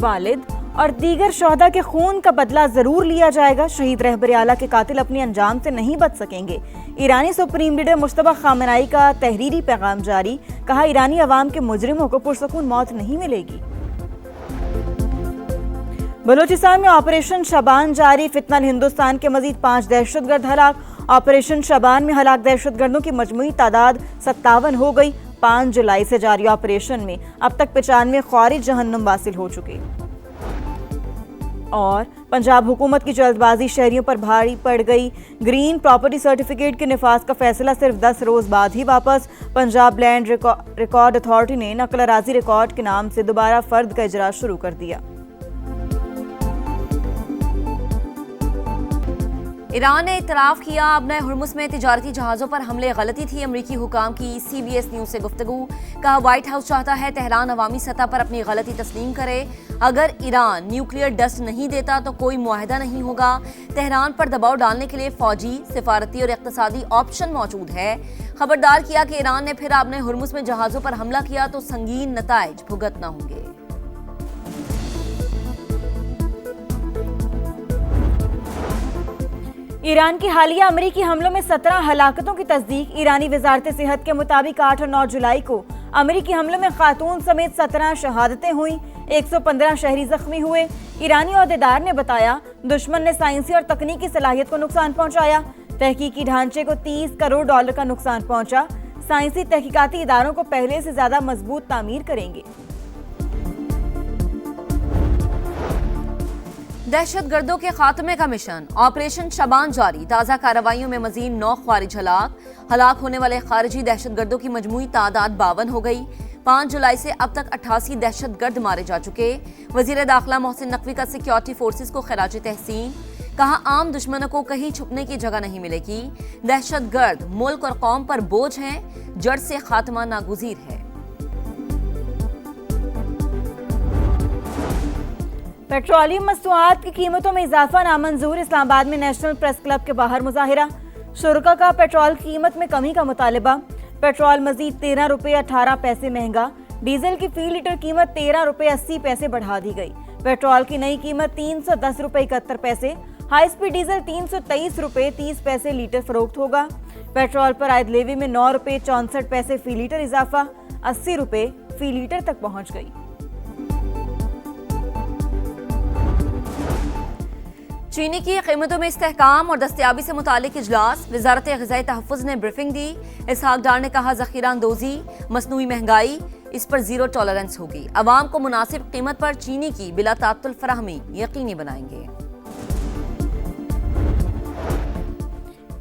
वालिद और दीगर शोहदा के खून का बदला जरूर लिया जाएगा। शहीद रहबर आला के कातिल अपने अंजाम से नहीं बच सकेंगे। ईरानी सुप्रीम लीडर मुश्तबा खामेनेई का तहरीरी पैगाम जारी, कहा ईरानी अवाम के मुजरिमों को पुरसकून मौत नहीं मिलेगी। बलूचिस्तान में ऑपरेशन शबान जारी, फितनल हिंदुस्तान के मजीद 5 दहशतगर्द हलाक। ऑपरेशन शबान में हलाक दहशतगर्दों की मजमूई तादाद 57 हो गई। 5 जुलाई से जारी ऑपरेशन में अब तक 95 ख्वारिज जहन्नुम वासिल हो चुके। और पंजाब हुकूमत की जल्दबाजी शहरियों पर भारी पड़ गई। ग्रीन प्रॉपर्टी सर्टिफिकेट के निफाज का फैसला सिर्फ 10 रोज बाद ही वापस। पंजाब लैंड रिकॉर्ड अथॉरिटी ने नकल अराजी रिकॉर्ड के नाम से दोबारा फर्द का इजरा शुरू कर दिया। ईरान ने इतराफ़ किया अपने हुर्मुज़ में तिजारती जहाज़ों पर हमले गलती थी। अमरीकी हुकाम की CBS न्यूज़ से गुफ्तगू, कहा व्हाइट हाउस चाहता है तेहरान अवामी सतह पर अपनी गलती तस्लीम करे। अगर ईरान न्यूक्लियर डस्ट नहीं देता तो कोई मुआहदा नहीं होगा। तेहरान पर दबाव डालने के लिए फौजी, सिफारती और इक़्तिसादी ऑप्शन मौजूद है। खबरदार किया कि ईरान ने फिर अपने हुर्मुज़ में जहाज़ों पर हमला किया तो संगीन नताइज भुगतना होंगे। ईरान की हालिया अमरीकी हमलों में 17 हलाकतों की तस्दीक। ईरानी वजारत सेहत के मुताबिक 8 और 9 जुलाई को अमरीकी हमलों में खातून समेत 17 शहादतें हुई, 115 शहरी जख्मी हुए। ईरानी अहदेदार ने बताया दुश्मन ने साइंसी और तकनीकी सलाहियत को नुकसान पहुंचाया। तहकीकी ढांचे को $30 करोड़ का नुकसान पहुंचा। साइंसी तहकीकाती इदारों को पहले से ज्यादा मजबूत तामीर करेंगे। दहशतगर्दों के खात्मे का मिशन ऑपरेशन शबान जारी। ताज़ा कार्रवाइयों में मजीद 9 ख्वारिज हलाक होने वाले खारजी दहशतगर्दों की मजमूई तादाद 52 हो गई। 5 जुलाई से अब तक 88 दहशतगर्द मारे जा चुके। वजीर दाखिला मोहसिन नकवी का सिक्योरिटी फोर्सेस को खराज तहसीन, कहा आम दुश्मनों को कहीं छुपने की जगह नहीं मिलेगी। दहशतगर्द मुल्क और कौम पर बोझ हैं, जड़ से खात्मा नागुज़ीर है। पेट्रोलियम मस्तूआत की कीमतों में इजाफा नामंजूर। इस्लामाबाद में नेशनल प्रेस क्लब के बाहर मुजाहिरा। शुरका का पेट्रोल कीमत में कमी का मुतालबा। पेट्रोल मजीद ₹13.18 महंगा। डीजल की फी लीटर कीमत ₹13.80 बढ़ा दी गई। पेट्रोल की नई कीमत ₹310.71। हाई स्पीड डीजल ₹323.30 लीटर फरोख्त होगा। पेट्रोल पर आयद लेवी में ₹9.64 फी लीटर इजाफा, ₹80 फी लीटर तक पहुंच गई। चीनी की कीमतों में इस्तेहकाम और दस्तयाबी से मुतालिक इजलास। वजारत ग़िज़ाई तहफ़्फ़ुज़ ने ब्रीफिंग दी। इसहाक डार ने कहा ज़ख़ीरा अंदोज़ी, मसनूई महंगाई, इस पर ज़ीरो टॉलरेंस होगी। अवाम को मुनासिब कीमत पर चीनी की बिला तात्तुल फराहमी यकीनी बनाएंगे।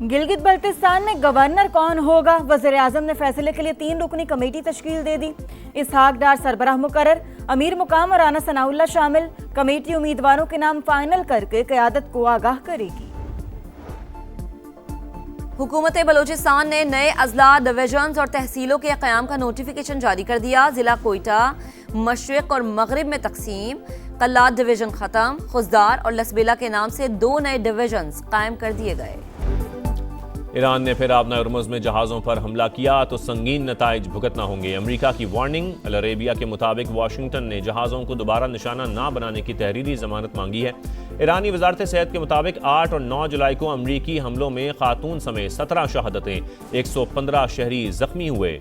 गिलगित बल्तिस्तान में गवर्नर कौन होगा? वज़ीर आज़म ने फैसले के लिए 3 रुकनी कमेटी तश्कील दे दी। इसहाक डार सरबराह मुकर्रर, अमीर मुकाम और राना सनाउल्लाह शामिल। कमेटी उम्मीदवारों के नाम फाइनल करके क़यादत को आगाह करेगी। हुकूमत बलूचिस्तान ने नए अजला, डिवीजन्स और तहसीलों के क़याम का नोटिफिकेशन जारी कर दिया। जिला कोयटा मशरिक और मगरिब में तकसीम। कल्लात डिवीजन खत्म। खुजदार और लसबेला के नाम से 2 नए डिवीजन्स कायम कर दिए गए। ईरान ने फिर अपना हुर्मुज़ में जहाज़ों पर हमला किया तो संगीन नताइज भुगतना होंगे। अमेरिका की वार्निंग। अल अरेबिया के मुताबिक वाशिंगटन ने जहाज़ों को दोबारा निशाना ना बनाने की तहरीरी ज़मानत मांगी है। ईरानी वजारत सेहत के मुताबिक 8 और 9 जुलाई को अमरीकी हमलों में खातून समेत 17 शहादतें, 115 शहरी जख्मी हुए।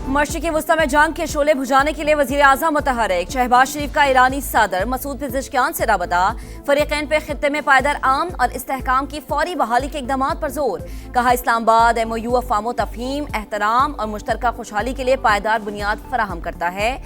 मशरिक़ी वस्ता में जंग के शोले बुझाने के लिए वज़ीर आज़म मुतहर्रिक। शहबाज शरीफ का ईरानी सदर मसूद पेज़ेशकियान से राबता। फ़रीक़ैन पे खित्ते में पायदार अमन और इस्तेहकाम की फौरी बहाली के इक़दामात पर जोर। कहा इस्लामाबाद MOU अफ़ाम तफ़हीम, एहतराम और मुश्तरका खुशहाली के लिए पायदार बुनियाद फराहम करता है।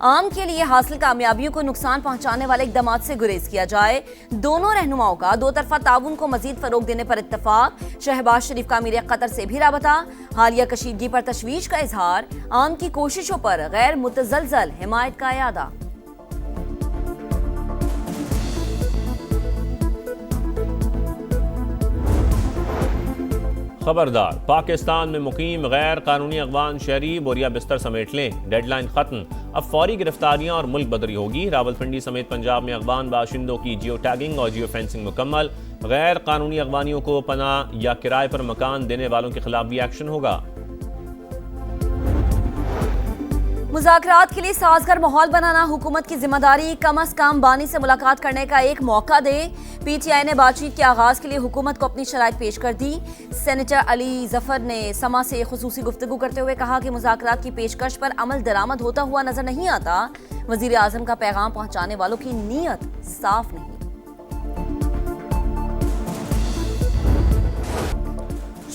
आम के लिए हासिल कामयाबियों को नुकसान पहुंचाने वाले इक़दामात से गुरेज किया जाए। दोनों रहनुमाओं का 2 तरफ़ा ताउन को मजीद फ़रोग देने पर इत्तफ़ाक। शहबाज शरीफ का अमीर कतर से भी राबता। हालिया कशीदगी पर तशवीश का इजहार। आम की कोशिशों पर गैर मुतज़लज़ल हिमायत का इयादा। खबरदार, पाकिस्तान में मुकीम गैर कानूनी अगवान शहरी बोरिया बिस्तर समेट लें। डेडलाइन खत्म। अब फौरी गिरफ्तारियां और मुल्क बदरी होगी। रावलपिंडी समेत पंजाब में अगवान बाशिंदों की जियो टैगिंग और जियो फेंसिंग मुकम्मल। गैर कानूनी अगवानियों को पनाह या किराए पर मकान देने वालों के खिलाफ भी एक्शन होगा। मुज़ाकरात के लिए साजगार माहौल बनाना हुकूमत की जिम्मेदारी, कम अज कम बानी से मुलाकात करने का एक मौका दे। PTI ने बातचीत के आगाज के लिए हुकूमत को अपनी शराइत पेश कर दी। सेनेटर अली जफर ने समा से खुसूसी गुफ्तगू करते हुए कहा कि मुज़ाकरात की पेशकश पर अमल दरामद होता हुआ नजर नहीं आता। वजीर आजम का पैगाम पहुंचाने वालों की नीयत साफ नहीं।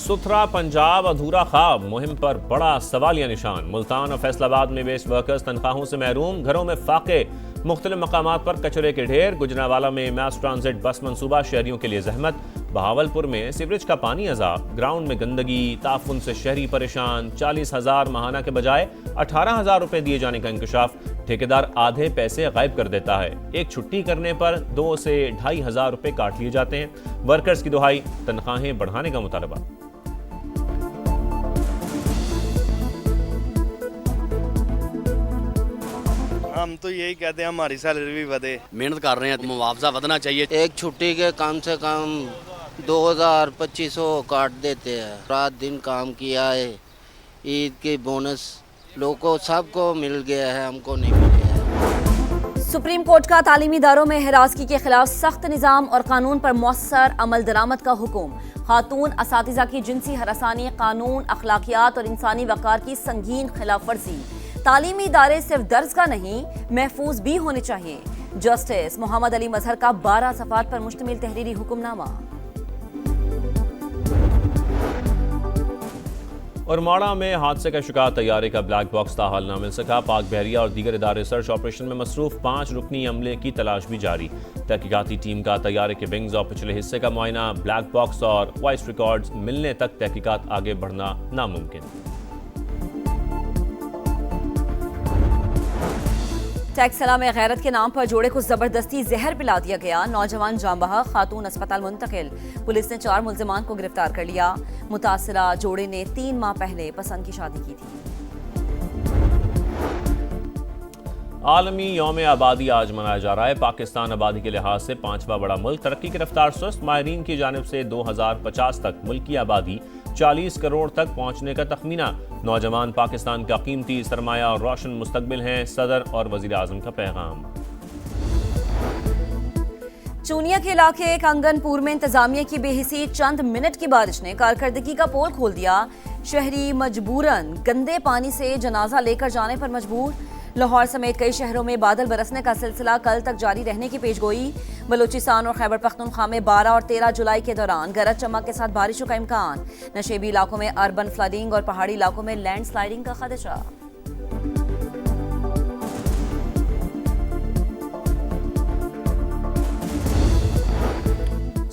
सुथरा पंजाब अधूरा ख्वाब मुहिम पर बड़ा सवालिया निशान। मुल्तान और फैसलाबाद में बेस्ट वर्कर्स तनख्वाहों से महरूम, घरों में फाके, मुख्तलिफ मकामात पर कचरे के ढेर। गुजरावाला में मास ट्रांजिट बस मंसूबा, शहरियों के लिए जहमत। बहावलपुर में सीवरेज का पानी अजाब, ग्राउंड में गंदगी, ताफुन से शहरी परेशान। 40,000 माहाना के बजाय 18,000 रुपए दिए जाने का इंकशाफ। ठेकेदार आधे पैसे गायब कर देता है। एक छुट्टी करने पर 2 से 2,500 रुपए काट लिए जाते हैं। वर्कर्स की दुहाई, तनख्वाहें बढ़ाने का मुतालबा। हम तो यही कहते हैं हमारी सैलरी भी बढ़े। मेहनत कर रहे हैं, मुआवजा बढ़ना चाहिए। एक छुट्टी के कम से कम 2,000-2,500 काट देते हैं। रात दिन काम किया है, ईद की बोनस लोगों सबको मिल गया है, हमको नहीं मिल गया है। सुप्रीम कोर्ट का तालीमी इदारों में हिरासगी के खिलाफ सख्त निज़ाम और कानून पर मौसर अमल दरामद का हुक्म। खातून असातिज़ा की जिनसी हरासानी कानून, अखलाकियात और इंसानी वक़ार की संगीन खिलाफ वर्जी। तालीमी इदारे सिर्फ दर्ज का नहीं, महफूज भी होने चाहिए। जस्टिस मोहम्मद अली मजहर का 12 सफ़ात पर मुश्तमिल तहरीरी हुक्मनामा। और माड़ा में हादसे का शिकार तैयारे का ब्लैक बॉक्स ताहाल ना मिल सका। पाक बहरिया और दीगर इदारे सर्च ऑपरेशन में मसरूफ। 5 रुकनी अमले की तलाश भी जारी। तहकीकाती टीम का तैयारे के विंग्स और पिछले हिस्से का मुआयना। ब्लैक बॉक्स और वॉइस रिकॉर्ड्स मिलने तक तहकीकात आगे बढ़ना नामुमकिन। टैक्सला में गैरत के नाम पर जोड़े को जबरदस्ती जहर पिला दिया गया। नौजवान जांबहा, खातून अस्पताल मुंतकिल। पुलिस ने 4 मुल्जिमान को गिरफ्तार कर लिया। मुतासिरा जोड़े ने 3 माह पहले पसंद की शादी की थी। आलमी यौम आबादी आज मनाया जा रहा है। पाकिस्तान आबादी के लिहाज से 5वां बड़ा मुल्क। तरक्की की रफ्तार सुस्त। माहिरीन की जानिब से 2050 तक मुल्क की आबादी 40 करोड़ तक पहुंचने का तखमीना। नौजवान पाकिस्तान का कीमती सरमाया और रोशन मुस्तकबिल हैं। सदर और वजीर आजम का पैगाम। चूनिया के इलाके कंगनपुर में इंतजामिया की बेहिसी चंद मिनट की बारिश ने कारकर्दगी का पोल खोल दिया। शहरी मजबूरन गंदे पानी से जनाजा लेकर जाने पर मजबूर। लाहौर समेत कई शहरों में बादल बरसने का सिलसिला कल तक जारी रहने की पेशगोई। बलूचिस्तान और खैबर पख्तूनख्वा में 12 और 13 जुलाई के दौरान गरज चमक के साथ बारिशों का इम्कान। नशेबी इलाकों में अर्बन फ्लडिंग और पहाड़ी इलाकों में लैंडस्लाइडिंग का खदशा।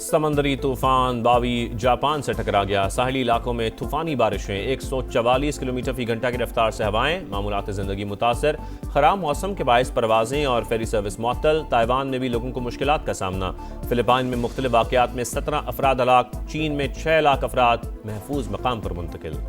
समंदरी तूफान बावी जापान से टकरा गया। साहिली इलाकों में तूफानी बारिशें, 144 किलोमीटर फी घंटा की रफ्तार से हवाएं। मामूलात ज़िंदगी मुतासर। खराब मौसम के बायस परवाजें और फेरी सर्विस मुअत्तल। ताइवान में भी लोगों को मुश्किलात का सामना। फिलिपाइन में मुख्तलिफ वाक़यात में 17 अफराद हलाक। चीन में 6 लाख अफराद महफूज मकाम पर मुंतकिल।